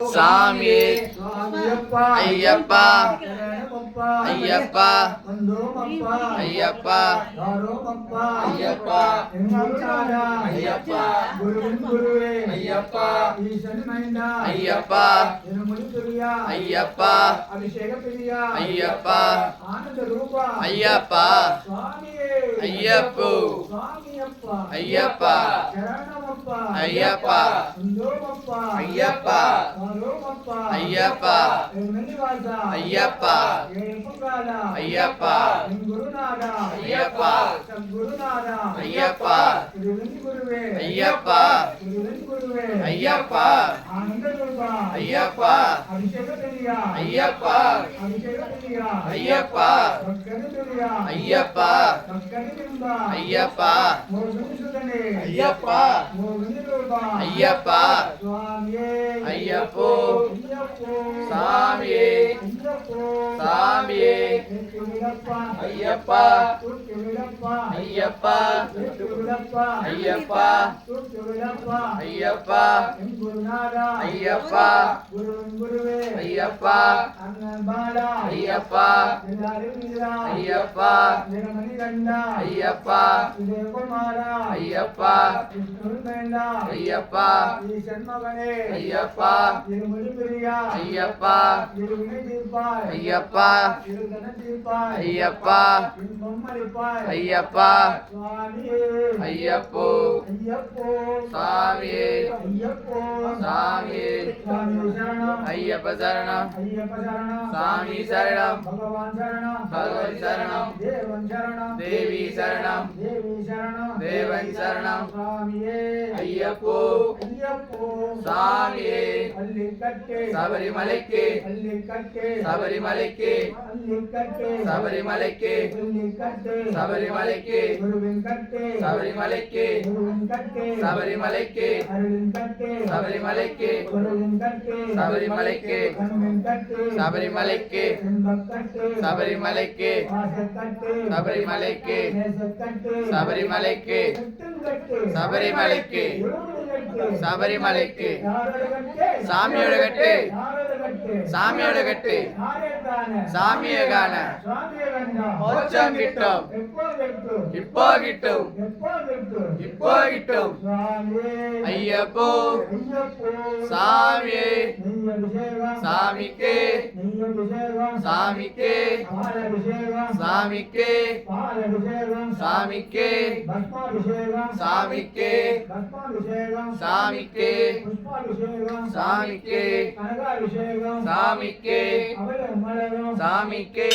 சாமியே ஐயப்பா ஐயப்பா ஐயப்பா ஐயப்பா ஐயப்பா ஐயப்பா ஐயப்பா ஐயப்பா ஐயப்பா ஐயப்பா ஐயப்போ ஐயப்பா ஐயப்பா ஐயப்பா ஐயப்பா ஐயப்பா ஐயப்பா ஐயப்பா ஐயப்பா ஐயப்பா ஐயப்பா ஐயப்பா ஐயப்பா ஐயப்பா ஐயப்பா ஐயப்பா ஐயப்பா ஐயப்பா ஐயப்போ சாமியே சாமியே ஐயப்பா ஐயப்பா ஐயப்பா ஐயப்பா ஐயப்பா ஐயப்பா ஐயப்பா ஐயப்பா ஐயப்பா ஐயப்பா ஐயப்பா ஐயப்பா ஐயப்பா ஐயப்பா ஐயப்பா ஐயப்பா ஐயப்போ சாமியே சாமியே ஐயப்ப சரணம் சாமி சரணம் பகவதி சரணம் தேவி சரணம் தேவன் சரணம் ஐயப்போ சாமியே சபரிமலைக்கு சபரிமலைக்கு சபரிமலைக்கு சபரிமலைக்கு சபரிமலைக்கு சபரிமலைக்கு சபரிமலைக்கு சபரிமலைக்கு சபரிமலைக்கு சபரிமலைக்கு சபரிமலைக்கு சபரிமலைக்கு சபரிமலைக்கு சபரிமலைக்கு சாமியோட கட்டு சாமியோட கட்டு சாமியை காண மோட்சம் கிட்டும் இப்போ கிட்டும் இப்போ கிட்டும் ஐயப்போ சாமியே சாமிக்கு சாமிக்கு சாமிக்கு சாமிக்கு சாமிக்கு சாமிக்கு சாமிக்கு சாமிக்கு சாமிக்கு